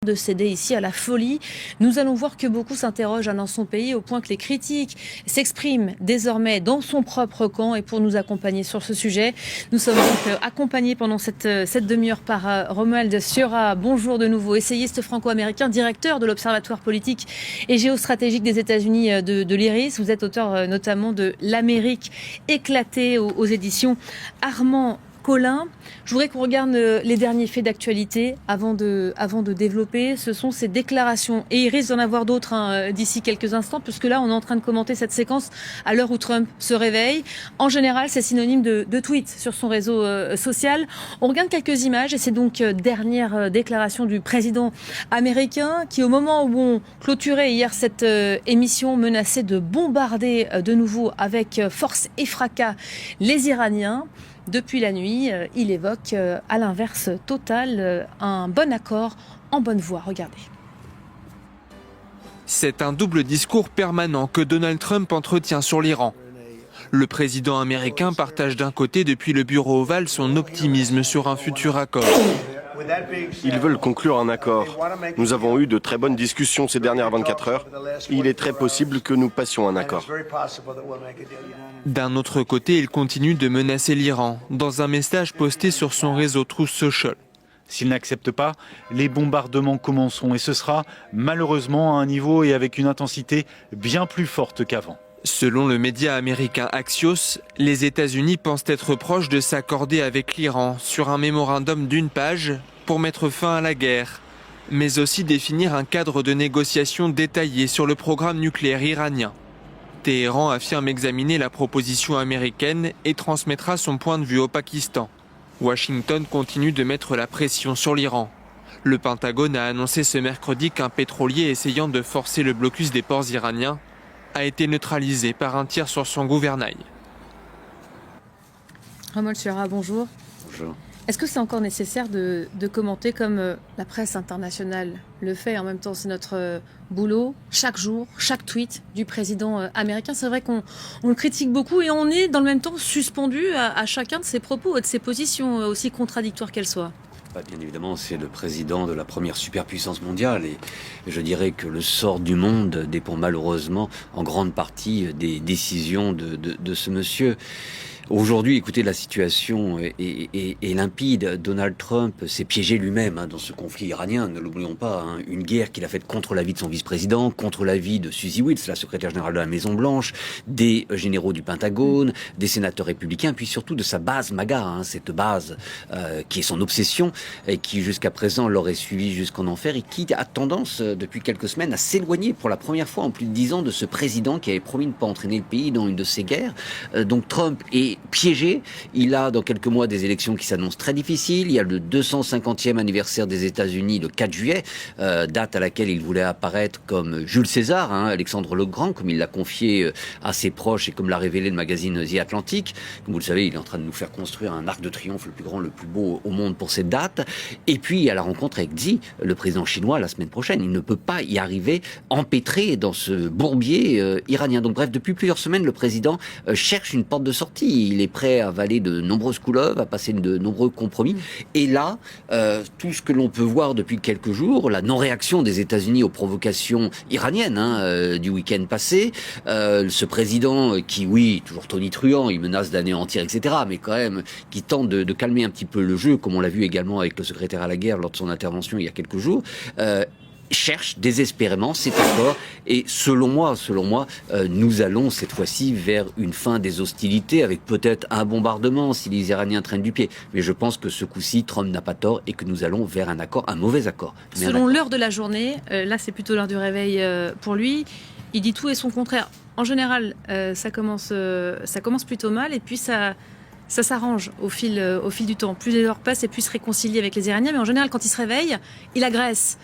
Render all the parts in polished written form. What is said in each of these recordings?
de céder ici à la folie. Nous allons voir que beaucoup s'interrogent dans son pays au point que les critiques s'expriment désormais dans son propre camp. Et pour nous accompagner sur ce sujet, nous sommes donc accompagnés pendant cette demi-heure par Romuald Siora. Bonjour de nouveau, essayiste franco-américain, directeur de l'Observatoire politique et géostratégique des États-Unis de l'IRIS. Vous êtes auteur notamment de L'Amérique éclatée aux éditions Armand Collin. Je voudrais qu'on regarde les derniers faits d'actualité avant de développer. Ce sont ces déclarations. Et il risque d'en avoir d'autres d'ici quelques instants, puisque là, on est en train de commenter cette séquence à l'heure où Trump se réveille. En général, c'est synonyme de tweet sur son réseau social. On regarde quelques images et c'est donc dernière déclaration du président américain qui, au moment où on clôturait hier cette émission, menaçait de bombarder de nouveau avec force et fracas les Iraniens. Depuis la nuit, il évoque à l'inverse total un bon accord en bonne voie. Regardez. C'est un double discours permanent que Donald Trump entretient sur l'Iran. Le président américain partage d'un côté depuis le bureau ovale son optimisme sur un futur accord. Ils veulent conclure un accord. Nous avons eu de très bonnes discussions ces dernières 24 heures. Il est très possible que nous passions un accord. D'un autre côté, il continue de menacer l'Iran dans un message posté sur son réseau Truth Social. S'ils n'acceptent pas, les bombardements commenceront et ce sera malheureusement à un niveau et avec une intensité bien plus forte qu'avant. Selon le média américain Axios, les États-Unis pensent être proches de s'accorder avec l'Iran sur un mémorandum d'une page pour mettre fin à la guerre, mais aussi définir un cadre de négociation détaillé sur le programme nucléaire iranien. Téhéran affirme examiner la proposition américaine et transmettra son point de vue au Pakistan. Washington continue de mettre la pression sur l'Iran. Le Pentagone a annoncé ce mercredi qu'un pétrolier essayant de forcer le blocus des ports iraniens a été neutralisé par un tir sur son gouvernail. Romuald Siora, bonjour. Bonjour. Est-ce que c'est encore nécessaire de commenter comme la presse internationale le fait? En même temps, c'est notre boulot, chaque jour, chaque tweet du président américain. C'est vrai qu'on le critique beaucoup et on est dans le même temps suspendu à chacun de ses propos et de ses positions, aussi contradictoires qu'elles soient. Bien évidemment, c'est le président de la première superpuissance mondiale et je dirais que le sort du monde dépend malheureusement en grande partie des décisions de ce monsieur. Aujourd'hui, écoutez, la situation est limpide. Donald Trump s'est piégé lui-même dans ce conflit iranien. Ne l'oublions pas, une guerre qu'il a faite contre l'avis de son vice-président, contre l'avis de Suzy Wittz, la secrétaire générale de la Maison-Blanche, des généraux du Pentagone, des sénateurs républicains, puis surtout de sa base MAGA, cette base qui est son obsession et qui jusqu'à présent l'aurait suivi jusqu'en enfer et qui a tendance depuis quelques semaines à s'éloigner pour la première fois en plus de 10 ans de ce président qui avait promis de ne pas entraîner le pays dans une de ces guerres. Donc Trump est piégé. Il a dans quelques mois des élections qui s'annoncent très difficiles. Il y a le 250e anniversaire des États-Unis le 4 juillet, date à laquelle il voulait apparaître comme Jules César, Alexandre le Grand, comme il l'a confié à ses proches et comme l'a révélé le magazine The Atlantic. Comme vous le savez, il est en train de nous faire construire un arc de triomphe le plus grand, le plus beau au monde pour cette date. Et puis, il y a la rencontre avec Xi, le président chinois, la semaine prochaine. Il ne peut pas y arriver empêtré dans ce bourbier iranien. Donc bref, depuis plusieurs semaines, le président cherche une porte de sortie. Il est prêt à avaler de nombreuses couleuvres, à passer de nombreux compromis. Et là, tout ce que l'on peut voir depuis quelques jours, la non-réaction des États-Unis aux provocations iraniennes du week-end passé, ce président qui, oui, toujours tonitruant, il menace d'anéantir, etc., mais quand même qui tente de calmer un petit peu le jeu, comme on l'a vu également avec le secrétaire à la guerre lors de son intervention il y a quelques jours, cherche désespérément cet accord et selon moi, nous allons cette fois-ci vers une fin des hostilités avec peut-être un bombardement si les Iraniens traînent du pied. Mais je pense que ce coup-ci, Trump n'a pas tort et que nous allons vers un accord, un mauvais accord. Selon l'heure de la journée, là c'est plutôt l'heure du réveil pour lui, il dit tout et son contraire. En général, ça commence plutôt mal et puis ça s'arrange au fil du temps. Plus les heures passent et plus il se réconcilie avec les Iraniens. Mais en général, quand il se réveille, il agresse.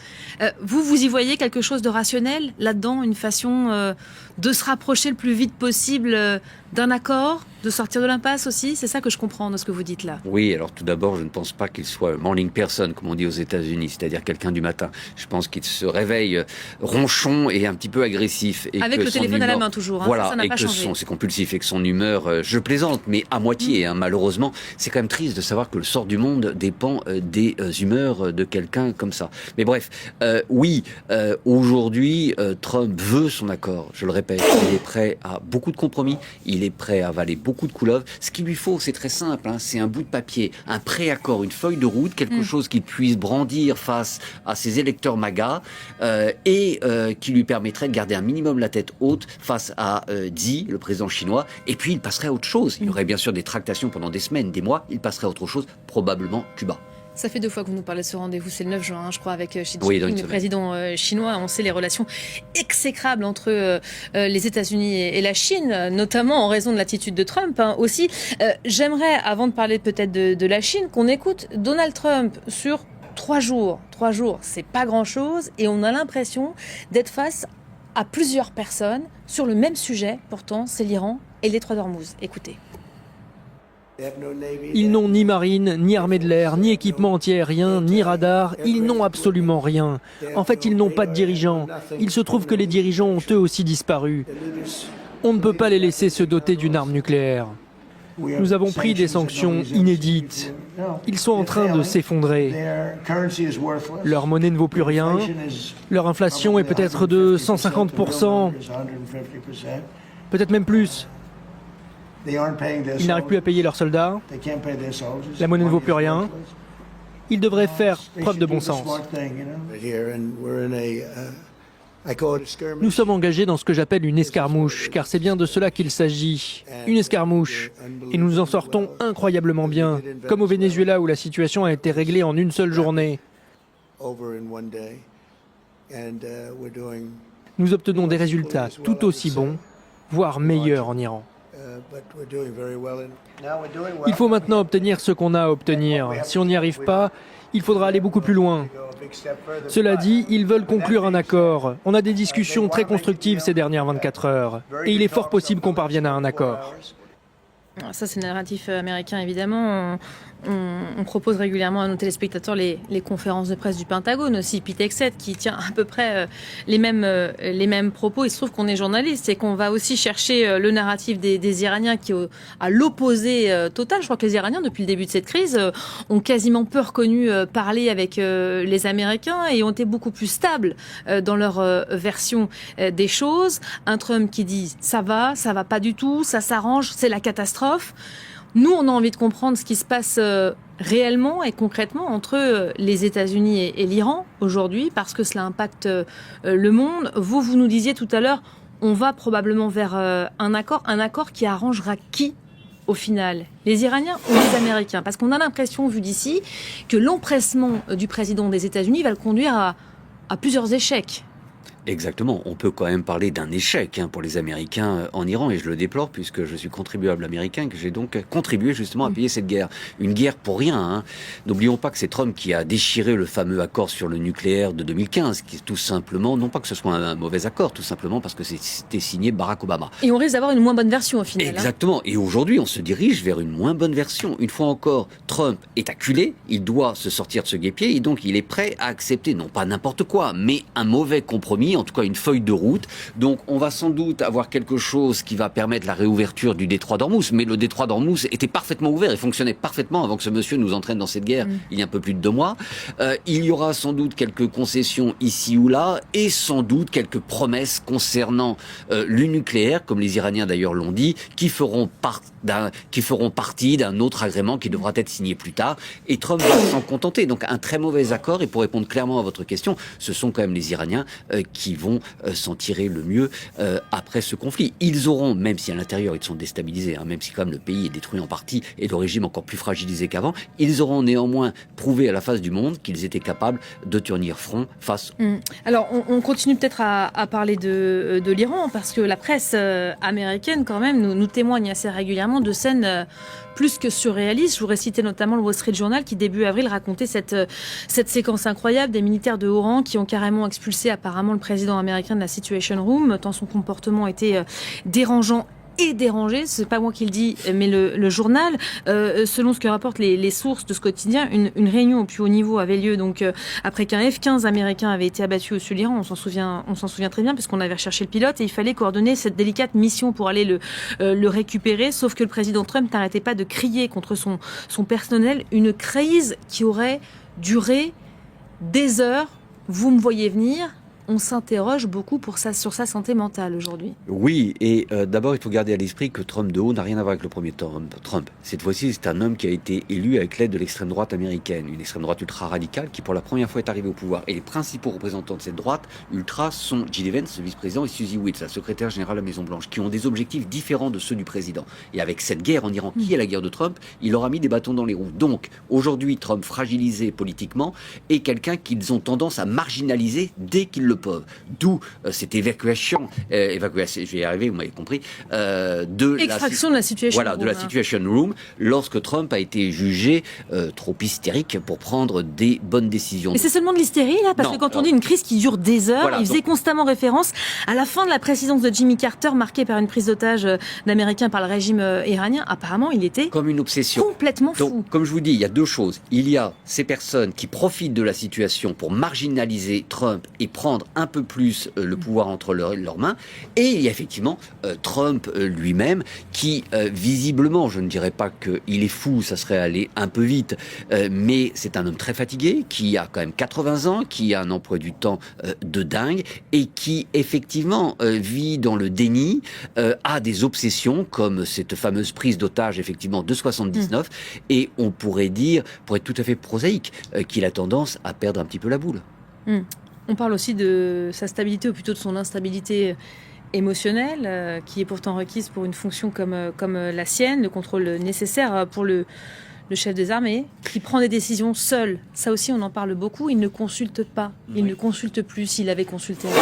Vous y voyez quelque chose de rationnel là-dedans, une façon de se rapprocher le plus vite possible d'un accord de sortir de l'impasse aussi? C'est ça que je comprends de ce que vous dites là. Oui, alors tout d'abord, je ne pense pas qu'il soit morning person, comme on dit aux États-Unis, c'est-à-dire quelqu'un du matin. Je pense qu'il se réveille ronchon et un petit peu agressif. Et avec que le son téléphone à la humeur, main toujours, voilà, ça n'a et pas que changé. c'est compulsif et que son humeur, je plaisante, mais à moitié, malheureusement, c'est quand même triste de savoir que le sort du monde dépend des humeurs de quelqu'un comme ça. Mais bref, oui, aujourd'hui, Trump veut son accord, je le répète, il est prêt à beaucoup de compromis, il est prêt à avaler beaucoup de couleuvres. Ce qu'il lui faut, c'est très simple, c'est un bout de papier, un préaccord, une feuille de route, quelque chose qu'il puisse brandir face à ses électeurs MAGA et qui lui permettrait de garder un minimum la tête haute face à Xi, le président chinois, et puis il passerait à autre chose. Il y aurait bien sûr des tractations pendant des semaines, des mois, il passerait à autre chose, probablement Cuba. Ça fait 2 fois que vous nous parlez de ce rendez-vous, c'est le 9 juin, je crois, avec Xi Jinping, Oui, le président chinois. On sait les relations exécrables entre les États-Unis et la Chine, notamment en raison de l'attitude de Trump aussi. J'aimerais, avant de parler peut-être de la Chine, qu'on écoute Donald Trump sur 3 jours. 3 jours, c'est pas grand-chose, et on a l'impression d'être face à plusieurs personnes sur le même sujet. Pourtant, c'est l'Iran et le détroit d'Ormuz. Écoutez. Ils n'ont ni marine, ni armée de l'air, ni équipement anti-aérien, ni radar. Ils n'ont absolument rien. En fait, ils n'ont pas de dirigeants. Il se trouve que les dirigeants ont eux aussi disparu. On ne peut pas les laisser se doter d'une arme nucléaire. Nous avons pris des sanctions inédites. Ils sont en train de s'effondrer. Leur monnaie ne vaut plus rien. Leur inflation est peut-être de 150%, peut-être même plus. Ils n'arrivent plus à payer leurs soldats. La monnaie ne vaut plus rien. Ils devraient faire preuve de bon sens. Nous sommes engagés dans ce que j'appelle une escarmouche, car c'est bien de cela qu'il s'agit. Une escarmouche. Et nous en sortons incroyablement bien, comme au Venezuela où la situation a été réglée en une seule journée. Nous obtenons des résultats tout aussi bons, voire meilleurs en Iran. Il faut maintenant obtenir ce qu'on a à obtenir. Si on n'y arrive pas, il faudra aller beaucoup plus loin. Cela dit, ils veulent conclure un accord. On a des discussions très constructives ces dernières 24 heures. Et il est fort possible qu'on parvienne à un accord. Ça, c'est le narratif américain, évidemment. On propose régulièrement à nos téléspectateurs les conférences de presse du Pentagone aussi, Pete Hegseth, qui tient à peu près les mêmes propos. Il se trouve qu'on est journaliste et qu'on va aussi chercher le narratif des Iraniens qui est à l'opposé total. Je crois que les Iraniens, depuis le début de cette crise, ont quasiment peu reconnu parler avec les Américains et ont été beaucoup plus stables dans leur version des choses. Un Trump qui dit ça va pas du tout, ça s'arrange, c'est la catastrophe. Nous, on a envie de comprendre ce qui se passe réellement et concrètement entre les États-Unis et l'Iran aujourd'hui, parce que cela impacte le monde. Vous nous disiez tout à l'heure, on va probablement vers un accord qui arrangera qui au final, les Iraniens ou les Américains? Parce qu'on a l'impression, vu d'ici, que l'empressement du président des États-Unis va le conduire à plusieurs échecs. Exactement, on peut quand même parler d'un échec pour les Américains en Iran, et je le déplore puisque je suis contribuable américain, que j'ai donc contribué justement à payer cette guerre. Une guerre pour rien. N'oublions pas que c'est Trump qui a déchiré le fameux accord sur le nucléaire de 2015, qui est tout simplement, non pas que ce soit un mauvais accord, tout simplement parce que c'était signé Barack Obama. Et on risque d'avoir une moins bonne version au final. Exactement, et aujourd'hui on se dirige vers une moins bonne version. Une fois encore, Trump est acculé, il doit se sortir de ce guêpier, et donc il est prêt à accepter, non pas n'importe quoi, mais un mauvais compromis, en tout cas une feuille de route. Donc on va sans doute avoir quelque chose qui va permettre la réouverture du détroit d'Ormuz, mais le détroit d'Ormuz était parfaitement ouvert et fonctionnait parfaitement avant que ce monsieur nous entraîne dans cette guerre il y a un peu plus de 2 mois. Il y aura sans doute quelques concessions ici ou là et sans doute quelques promesses concernant le nucléaire, comme les Iraniens d'ailleurs l'ont dit, qui feront partie d'un autre agrément qui devra être signé plus tard, et Trump va s'en contenter. Donc un très mauvais accord, et pour répondre clairement à votre question, ce sont quand même les Iraniens qui vont s'en tirer le mieux après ce conflit. Ils auront, même si à l'intérieur ils sont déstabilisés, même si quand même le pays est détruit en partie et le régime encore plus fragilisé qu'avant, ils auront néanmoins prouvé à la face du monde qu'ils étaient capables de tenir front face. Alors on continue peut-être à parler de l'Iran, parce que la presse américaine quand même nous témoigne assez régulièrement de scènes plus que surréalistes. Je voudrais citer notamment le Wall Street Journal qui, début avril, racontait cette séquence incroyable des militaires de haut rang qui ont carrément expulsé apparemment le président américain de la Situation Room, tant son comportement était dérangeant et dérangé. C'est pas moi qui le dis, mais le journal. Selon ce que rapportent les sources de ce quotidien, une réunion au plus haut niveau avait lieu donc après qu'un F-15 américain avait été abattu au sud de l'Iran. On s'en souvient très bien puisqu'on avait recherché le pilote et il fallait coordonner cette délicate mission pour aller le récupérer. Sauf que le président Trump n'arrêtait pas de crier contre son personnel. Une crise qui aurait duré des heures. Vous me voyez venir. On s'interroge beaucoup sur sa santé mentale aujourd'hui. Oui, et d'abord, il faut garder à l'esprit que Trump de haut n'a rien à voir avec le premier Trump. Cette fois-ci, c'est un homme qui a été élu avec l'aide de l'extrême droite américaine, une extrême droite ultra-radicale qui, pour la première fois, est arrivée au pouvoir. Et les principaux représentants de cette droite ultra sont Jill Vance, le vice-président, et Suzy Wittels, la secrétaire générale de la Maison-Blanche, qui ont des objectifs différents de ceux du président. Et avec cette guerre en Iran, qui est la guerre de Trump, il leur a mis des bâtons dans les roues. Donc, aujourd'hui, Trump, fragilisé politiquement, est quelqu'un qu'ils ont tendance à marginaliser dès qu'ils le peuvent. D'où cette évacuation, je vais y arriver, vous m'avez compris, extraction de la situation room. Voilà, de la situation room, lorsque Trump a été jugé trop hystérique pour prendre des bonnes décisions. Mais c'est seulement de l'hystérie, là, parce que quand on dit une crise qui dure des heures, voilà, il faisait constamment référence à la fin de la présidence de Jimmy Carter, marquée par une prise d'otage d'Américains par le régime iranien. Apparemment, il était comme une obsession, complètement fou. Donc, comme je vous dis, il y a deux choses. Il y a ces personnes qui profitent de la situation pour marginaliser Trump et prendre un peu plus le pouvoir entre leurs mains. Et il y a effectivement Trump lui-même qui, visiblement, je ne dirais pas qu'il est fou, ça serait aller un peu vite, mais c'est un homme très fatigué, qui a quand même 80 ans, qui a un emploi du temps de dingue, et qui, effectivement, vit dans le déni, a des obsessions, comme cette fameuse prise d'otage, effectivement, de 79, et on pourrait dire, pour être tout à fait prosaïque, qu'il a tendance à perdre un petit peu la boule. On parle aussi de sa stabilité, ou plutôt de son instabilité émotionnelle, qui est pourtant requise pour une fonction comme la sienne, le contrôle nécessaire pour le chef des armées, qui prend des décisions seul. Ça aussi, on en parle beaucoup. Il ne consulte pas. Il ne consulte plus s'il avait consulté avant.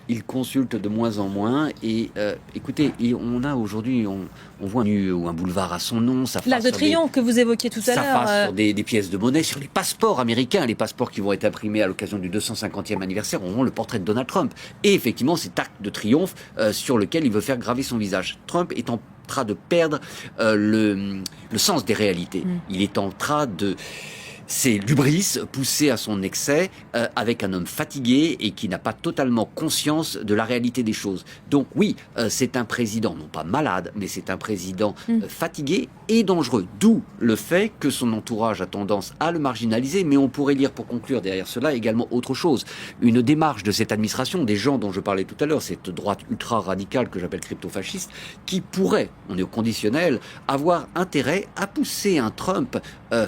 Il consulte de moins en moins et écoutez, on a aujourd'hui, on voit un boulevard à son nom. L'Arc de Triomphe que vous évoquiez tout à l'heure. Ça passe sur des pièces de monnaie, sur les passeports américains, les passeports qui vont être imprimés à l'occasion du 250e anniversaire auront le portrait de Donald Trump. Et effectivement, cet arc de triomphe sur lequel il veut faire graver son visage. Trump est en train de perdre le sens des réalités. Il est en train de... C'est l'hubris poussé à son excès avec un homme fatigué et qui n'a pas totalement conscience de la réalité des choses. Donc oui, c'est un président, non pas malade, mais c'est un président fatigué et dangereux. D'où le fait que son entourage a tendance à le marginaliser, mais on pourrait lire pour conclure derrière cela également autre chose. Une démarche de cette administration, des gens dont je parlais tout à l'heure, cette droite ultra-radicale que j'appelle crypto-fasciste, qui pourrait, on est au conditionnel, avoir intérêt à pousser un Trump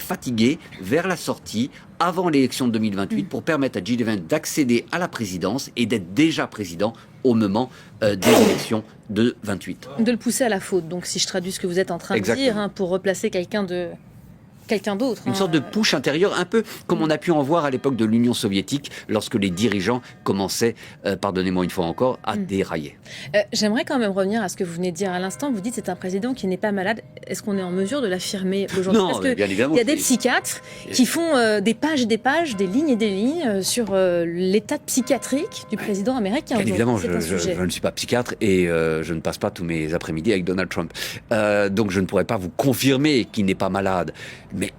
fatigué vers la sortie avant l'élection de 2028 pour permettre à Jill Vance d'accéder à la présidence et d'être déjà président au moment des élections de 28. De le pousser à la faute, donc si je traduis ce que vous êtes en train de dire, pour replacer quelqu'un d'autre. Une sorte de push intérieur, un peu comme on a pu en voir à l'époque de l'Union soviétique, lorsque les dirigeants commençaient, pardonnez-moi une fois encore, à dérailler. J'aimerais quand même revenir à ce que vous venez de dire à l'instant. Vous dites c'est un président qui n'est pas malade. Est-ce qu'on est en mesure de l'affirmer aujourd'hui? Non, bien évidemment. Il y a des psychiatres qui font des pages et des pages, des lignes et des lignes sur l'état psychiatrique du président américain. Bien évidemment, je ne suis pas psychiatre et je ne passe pas tous mes après-midi avec Donald Trump. Donc je ne pourrais pas vous confirmer qu'il n'est pas malade. Mais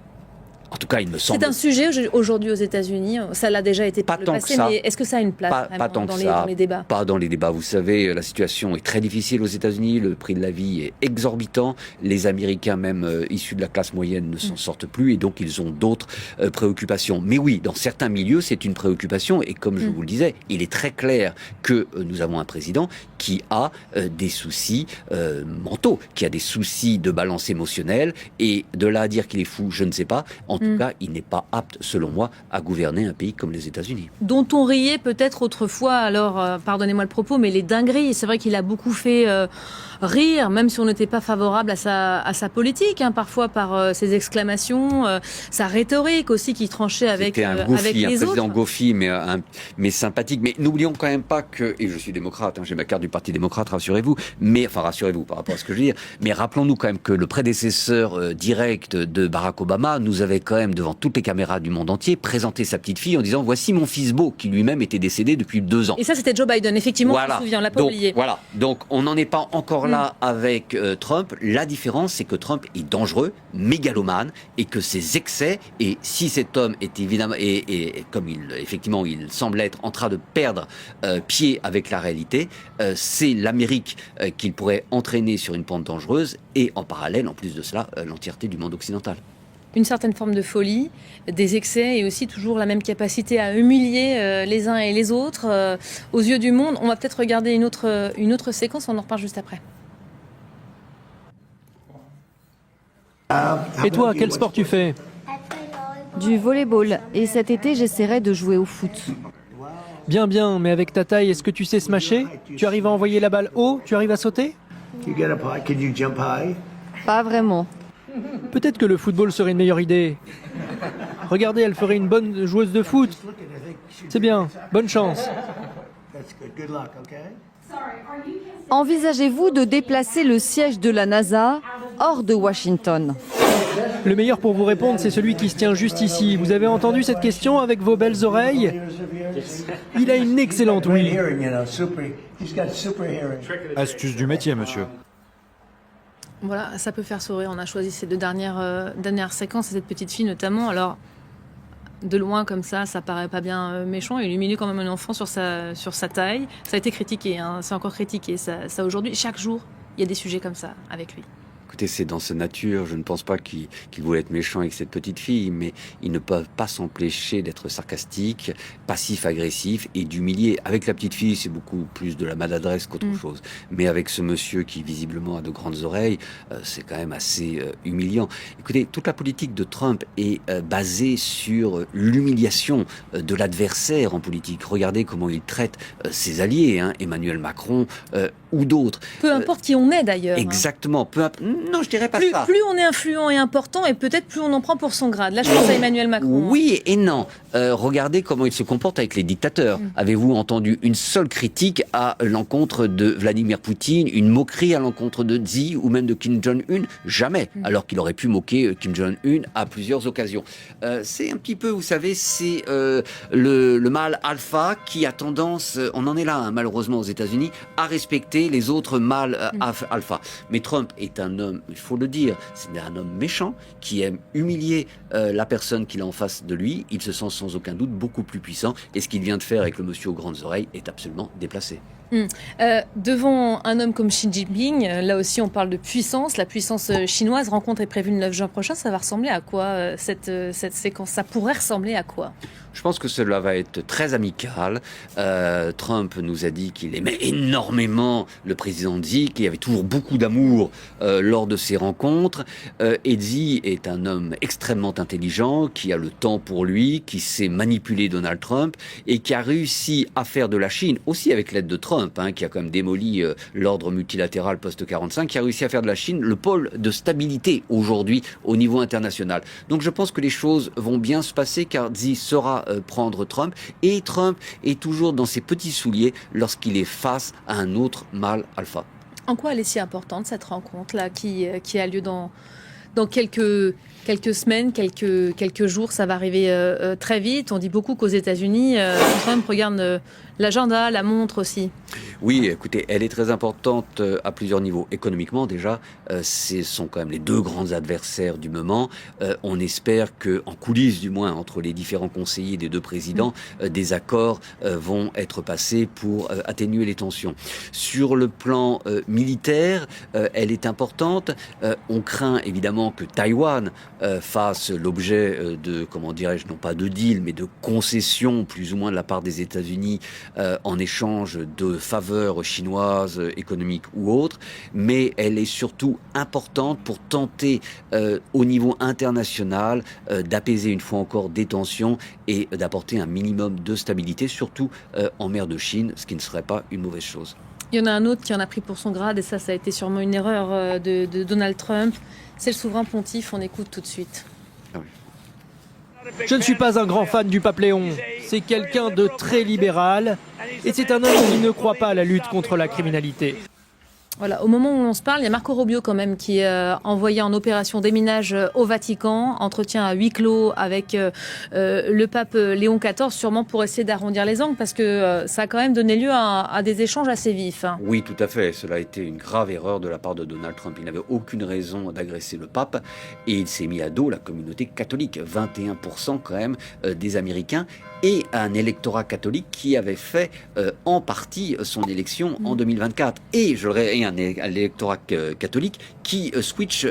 en tout cas, il me semble... C'est un sujet aujourd'hui aux États-Unis. Ça l'a déjà été par le passé, mais est-ce que ça a une place dans les débats? Pas dans les débats. Vous savez, la situation est très difficile aux États-Unis. Le prix de la vie est exorbitant. Les Américains, même issus de la classe moyenne, ne s'en sortent plus et donc ils ont d'autres préoccupations. Mais oui, dans certains milieux, c'est une préoccupation et comme je vous le disais, il est très clair que nous avons un président qui a des soucis mentaux, qui a des soucis de balance émotionnelle et de là à dire qu'il est fou, je ne sais pas. En tout cas, il n'est pas apte, selon moi, à gouverner un pays comme les États-Unis. Dont on riait peut-être autrefois, alors pardonnez-moi le propos, mais les dingueries. C'est vrai qu'il a beaucoup fait rire, même si on n'était pas favorable à sa politique, parfois par ses exclamations, sa rhétorique aussi qui tranchait avec les autres. C'était un président Goofy, mais sympathique. Mais n'oublions quand même pas que, et je suis démocrate, j'ai ma carte du Parti démocrate, rassurez-vous, rassurez-vous par rapport à ce que je veux dire, mais rappelons-nous quand même que le prédécesseur direct de Barack Obama nous avait quand quand même, devant toutes les caméras du monde entier, présenter sa petite fille en disant « Voici mon fils beau, qui lui-même était décédé depuis 2 ans. » Et ça, c'était Joe Biden, effectivement, Voilà. on se souvient, on l'a pas Donc, oublié. voilà. Donc, on n'en est pas encore là avec Trump. La différence, c'est que Trump est dangereux, mégalomane, et que ses excès, et si cet homme est évidemment, et comme effectivement, il semble être en train de perdre pied avec la réalité, c'est l'Amérique qu'il pourrait entraîner sur une pente dangereuse, et en parallèle, en plus de cela, l'entièreté du monde occidental. Une certaine forme de folie, des excès et aussi toujours la même capacité à humilier les uns et les autres aux yeux du monde. On va peut-être regarder une autre séquence, on en reparle juste après. Et toi, quel sport tu fais? Du volleyball. Et cet été, j'essaierai de jouer au foot. Bien, bien, mais avec ta taille, est-ce que tu sais smasher? Tu arrives à envoyer la balle haut? Tu arrives à sauter? Pas vraiment. Peut-être que le football serait une meilleure idée. Regardez, elle ferait une bonne joueuse de foot. C'est bien, bonne chance. Envisagez-vous de déplacer le siège de la NASA hors de Washington? Le meilleur pour vous répondre, c'est celui qui se tient juste ici. Vous avez entendu cette question avec vos belles oreilles? Il a une excellente ouïe. Astuce du métier, monsieur. Voilà, ça peut faire sourire. On a choisi ces deux dernières séquences, et cette petite fille notamment. Alors, de loin comme ça paraît pas bien méchant. Il humilie quand même un enfant sur sa taille. Ça a été critiqué, hein. C'est encore critiqué ça aujourd'hui. Chaque jour, il y a des sujets comme ça avec lui. Écoutez, c'est dans sa nature. Je ne pense pas qu'il voulait être méchant avec cette petite fille, mais ils ne peuvent pas s'empêcher d'être sarcastiques, passif-agressifs et d'humilier. Avec la petite fille, c'est beaucoup plus de la maladresse qu'autre chose. Mais avec ce monsieur qui visiblement a de grandes oreilles, c'est quand même assez humiliant. Écoutez, toute la politique de Trump est basée sur l'humiliation de l'adversaire en politique. Regardez comment il traite ses alliés, hein, Emmanuel Macron ou d'autres. Peu importe qui on est d'ailleurs. Exactement. Non, je dirais pas ça. Plus on est influent et important, et peut-être plus on en prend pour son grade. Là, je pense à Emmanuel Macron. Oui et non. Regardez comment il se comporte avec les dictateurs. Avez-vous entendu une seule critique à l'encontre de Vladimir Poutine, une moquerie à l'encontre de Xi ou même de Kim Jong-un? Jamais. Alors qu'il aurait pu moquer Kim Jong-un à plusieurs occasions. C'est un petit peu, vous savez, c'est le mâle alpha qui a tendance, on en est là hein, malheureusement aux États-Unis, à respecter les autres mâles alpha. Mais Trump est un homme, il faut le dire, c'est un homme méchant qui aime humilier la personne qu'il a en face de lui. Il se sent sans aucun doute beaucoup plus puissant, et ce qu'il vient de faire avec le monsieur aux grandes oreilles est absolument déplacé. Devant un homme comme Xi Jinping, là aussi on parle de puissance. La puissance chinoise, rencontre est prévue le 9 juin prochain. Ça va ressembler à quoi cette séquence? Ça pourrait ressembler à quoi? Je pense que cela va être très amical. Trump nous a dit qu'il aimait énormément le président Xi, qu'il y avait toujours beaucoup d'amour lors de ces rencontres. Et Xi est un homme extrêmement intelligent, qui a le temps pour lui, qui sait manipuler Donald Trump et qui a réussi à faire de la Chine, aussi avec l'aide de Trump, hein, qui a quand même démoli l'ordre multilatéral post-45, qui a réussi à faire de la Chine le pôle de stabilité aujourd'hui au niveau international. Donc je pense que les choses vont bien se passer, car Xi saura prendre Trump, et Trump est toujours dans ses petits souliers lorsqu'il est face à un autre mâle alpha. En quoi elle est si importante, cette rencontre-là, qui a lieu dans quelques semaines, quelques jours? Ça va arriver très vite. On dit beaucoup qu'aux États-Unis, Trump regarde l'agenda, la montre aussi. Oui, écoutez, elle est très importante à plusieurs niveaux. Économiquement, déjà, ce sont quand même les deux grands adversaires du moment. On espère que, en coulisses du moins, entre les différents conseillers des deux présidents, des accords vont être passés pour atténuer les tensions. Sur le plan militaire, elle est importante. On craint évidemment que Taïwan fasse l'objet de, comment dirais-je, non pas de deal, mais de concessions plus ou moins de la part des États-Unis en échange de faveurs chinoises, économiques ou autres, mais elle est surtout importante pour tenter au niveau international d'apaiser une fois encore des tensions et d'apporter un minimum de stabilité, surtout en mer de Chine, ce qui ne serait pas une mauvaise chose. Il y en a un autre qui en a pris pour son grade, et ça a été sûrement une erreur de Donald Trump. C'est le souverain pontife, on écoute tout de suite. Je ne suis pas un grand fan du pape Léon. C'est quelqu'un de très libéral, et c'est un homme qui ne croit pas à la lutte contre la criminalité. Voilà, au moment où on se parle, il y a Marco Rubio quand même qui est envoyé en opération déminage au Vatican, entretien à huis clos avec le pape Léon XIV, sûrement pour essayer d'arrondir les angles, parce que ça a quand même donné lieu à des échanges assez vifs. Oui, tout à fait. Cela a été une grave erreur de la part de Donald Trump. Il n'avait aucune raison d'agresser le pape et il s'est mis à dos la communauté catholique. 21% quand même des Américains et un électorat catholique qui avait fait en partie son élection en 2024. Et je le un électorat catholique qui switch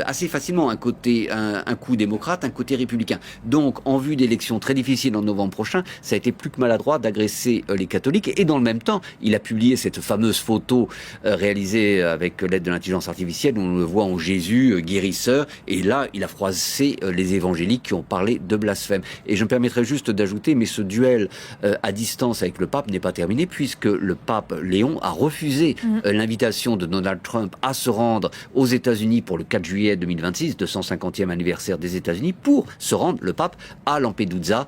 assez facilement un coup démocrate, un côté républicain. Donc, en vue d'élections très difficiles en novembre prochain, ça a été plus que maladroit d'agresser les catholiques. Et dans le même temps, il a publié cette fameuse photo réalisée avec l'aide de l'intelligence artificielle où on le voit en Jésus, guérisseur. Et là, il a froissé les évangéliques qui ont parlé de blasphème. Et je me permettrai juste d'ajouter, mais ce duel à distance avec le pape n'est pas terminé puisque le pape Léon a refusé l'invitation de Donald Trump à se rendre aux États-Unis pour le 4 juillet 2026, 250e anniversaire des États-Unis, pour se rendre, le pape, à Lampedusa,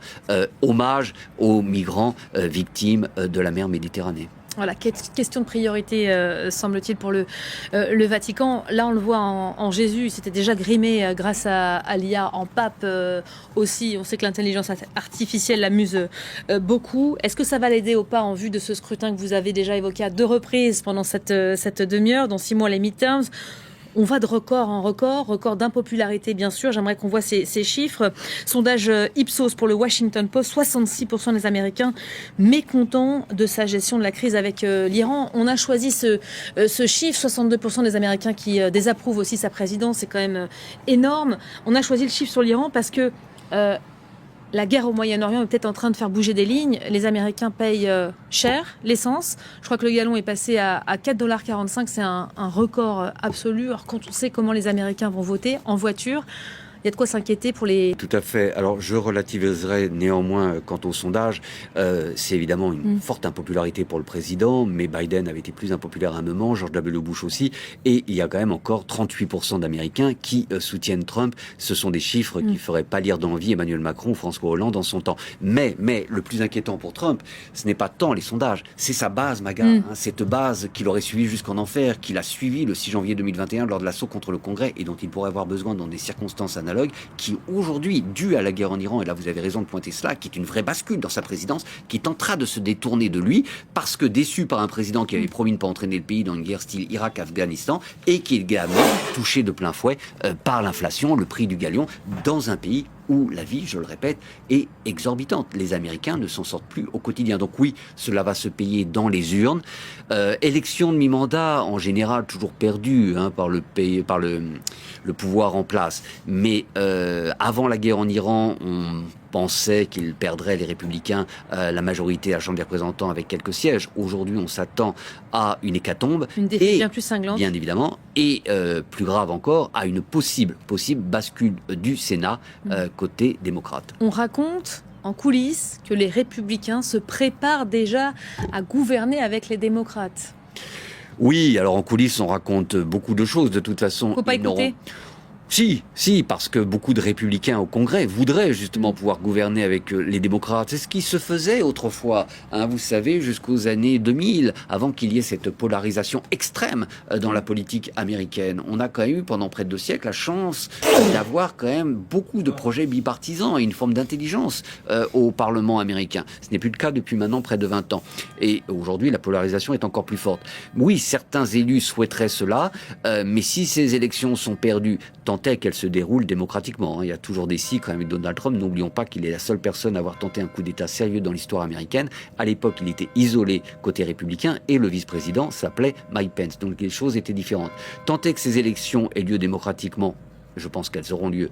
hommage aux migrants victimes de la mer Méditerranée. Voilà, question de priorité, semble-t-il, pour le Vatican. Là, on le voit en Jésus, il s'était déjà grimé grâce à l'IA en pape aussi. On sait que l'intelligence artificielle l'amuse beaucoup. Est-ce que ça va l'aider ou pas en vue de ce scrutin que vous avez déjà évoqué à 2 reprises pendant cette demi-heure, dans 6 mois les midterms? On va de record en record d'impopularité bien sûr. J'aimerais qu'on voit ces chiffres. Sondage Ipsos pour le Washington Post, 66% des Américains mécontents de sa gestion de la crise avec l'Iran. On a choisi ce chiffre, 62% des Américains qui désapprouvent aussi sa présidence, c'est quand même énorme. On a choisi le chiffre sur l'Iran parce que la guerre au Moyen-Orient est peut-être en train de faire bouger des lignes. Les Américains payent cher l'essence. Je crois que le gallon est passé à 4,45 $. C'est un record absolu. Alors quand on sait comment les Américains vont voter en voiture, il y a de quoi s'inquiéter pour les... Tout à fait. Alors, je relativiserai néanmoins quant au sondage. C'est évidemment une forte impopularité pour le président, mais Biden avait été plus impopulaire à un moment, George W. Bush aussi, et il y a quand même encore 38% d'Américains qui soutiennent Trump. Ce sont des chiffres qui feraient pâlir d'envie Emmanuel Macron ou François Hollande en son temps. Mais le plus inquiétant pour Trump, ce n'est pas tant les sondages, c'est sa base, Maga. Cette base qu'il aurait suivie jusqu'en enfer, qu'il a suivie le 6 janvier 2021 lors de l'assaut contre le Congrès et dont il pourrait avoir besoin dans des circonstances analogues, qui aujourd'hui, dû à la guerre en Iran, et là vous avez raison de pointer cela, qui est une vraie bascule dans sa présidence, qui est en train de se détourner de lui, parce que déçu par un président qui avait promis de ne pas entraîner le pays dans une guerre style Irak-Afghanistan, et qui est également touché de plein fouet par l'inflation, le prix du galion, dans un pays où la vie, je le répète, est exorbitante. Les Américains ne s'en sortent plus au quotidien. Donc oui, cela va se payer dans les urnes. Élection de mi-mandat, en général, toujours perdue par le pouvoir en place. Mais avant la guerre en Iran, on pensait qu'ils perdraient, les Républicains, la majorité à la Chambre des représentants avec quelques sièges. Aujourd'hui, on s'attend à une hécatombe. Une défaite bien plus cinglante. Bien évidemment. Et plus grave encore, à une possible bascule du Sénat côté démocrate. On raconte en coulisses que les Républicains se préparent déjà à gouverner avec les démocrates. Oui, alors en coulisses, on raconte beaucoup de choses. De toute façon, faut pas écouter. Si, parce que beaucoup de républicains au Congrès voudraient justement pouvoir gouverner avec les démocrates. C'est ce qui se faisait autrefois, vous savez, jusqu'aux années 2000, avant qu'il y ait cette polarisation extrême dans la politique américaine. On a quand même eu pendant près de 2 siècles la chance d'avoir quand même beaucoup de projets bipartisans et une forme d'intelligence au Parlement américain. Ce n'est plus le cas depuis maintenant près de 20 ans. Et aujourd'hui, la polarisation est encore plus forte. Oui, certains élus souhaiteraient cela, mais si ces élections sont perdues, tant est qu'elles se déroulent démocratiquement. Il y a toujours des si quand même avec Donald Trump. N'oublions pas qu'il est la seule personne à avoir tenté un coup d'État sérieux dans l'histoire américaine. À l'époque, il était isolé côté républicain et le vice-président s'appelait Mike Pence. Donc les choses étaient différentes. Tant est que ces élections aient lieu démocratiquement, je pense qu'elles auront lieu